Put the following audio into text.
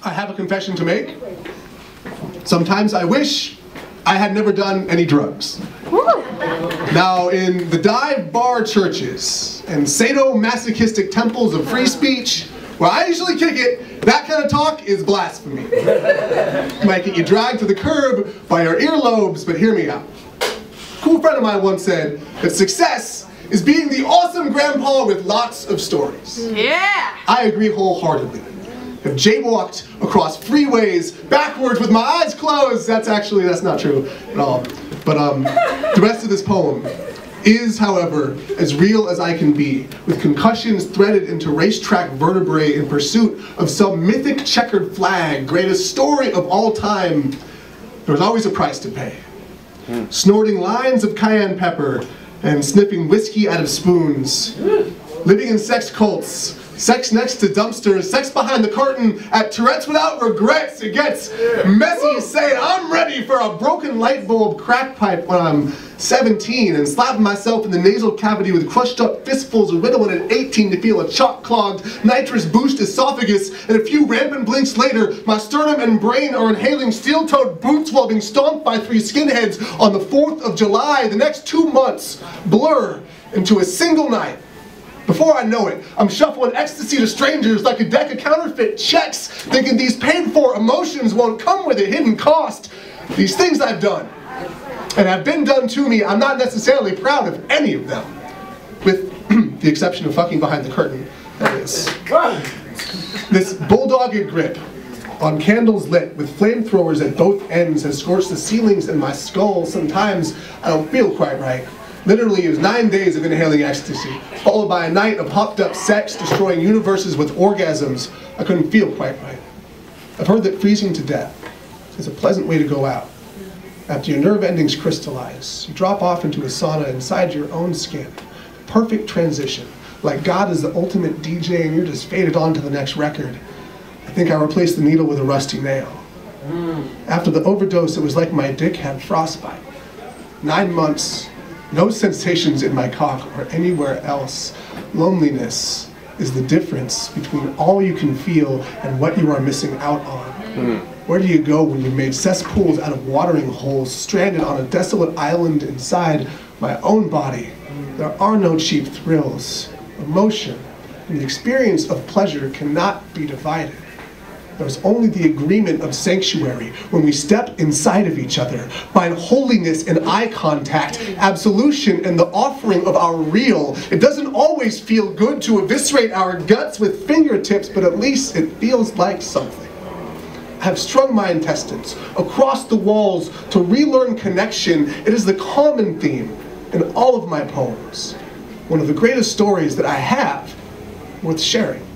I have a confession to make. Sometimes I wish I had never done any drugs. Now, in the dive bar churches and sadomasochistic temples of free speech, where I usually kick it, that kind of talk is blasphemy. Might get you dragged to the curb by your earlobes, but hear me out. A cool friend of mine once said that success is being the awesome grandpa with lots of stories. Yeah! I agree wholeheartedly. I've jaywalked across freeways backwards with my eyes closed. That's not true at all. But the rest of this poem is, however, as real as I can be, with concussions threaded into racetrack vertebrae in pursuit of some mythic checkered flag, greatest story of all time. There was always a price to pay. Snorting lines of cayenne pepper and sniffing whiskey out of spoons. Living in sex cults. Sex next to dumpsters, sex behind the curtain, at Tourette's without regrets. It gets messy saying I'm ready for a broken light bulb crack pipe when I'm 17 and slapping myself in the nasal cavity with crushed up fistfuls of Ritalin at 18 to feel a chalk-clogged, nitrous-boost esophagus, and a few rampant blinks later, my sternum and brain are inhaling steel-toed boots while being stomped by 3 skinheads on the 4th of July. The next 2 months blur into a single night. Before I know it, I'm shuffling ecstasy to strangers like a deck of counterfeit checks, thinking these paid-for emotions won't come with a hidden cost. These things I've done, and have been done to me, I'm not necessarily proud of any of them. With the exception of fucking behind the curtain, that is. This bulldogged grip on candles lit with flamethrowers at both ends has scorched the ceilings in my skull. Sometimes I don't feel quite right. Literally, it was 9 days of inhaling ecstasy, followed by a night of hopped up sex, destroying universes with orgasms. I couldn't feel quite right. I've heard that freezing to death is a pleasant way to go out. After your nerve endings crystallize, you drop off into a sauna inside your own skin. Perfect transition, like God is the ultimate DJ and you're just faded on to the next record. I think I replaced the needle with a rusty nail. After the overdose, it was like my dick had frostbite. 9 months. No sensations in my cock or anywhere else. Loneliness is the difference between all you can feel and what you are missing out on. Where do you go when you've made cesspools out of watering holes, stranded on a desolate island inside my own body? There are no cheap thrills. Emotion and the experience of pleasure cannot be divided. There's only the agreement of sanctuary when we step inside of each other, find holiness in eye contact, absolution in the offering of our real. It doesn't always feel good to eviscerate our guts with fingertips, but at least it feels like something. I have strung my intestines across the walls to relearn connection. It is the common theme in all of my poems. One of the greatest stories that I have worth sharing.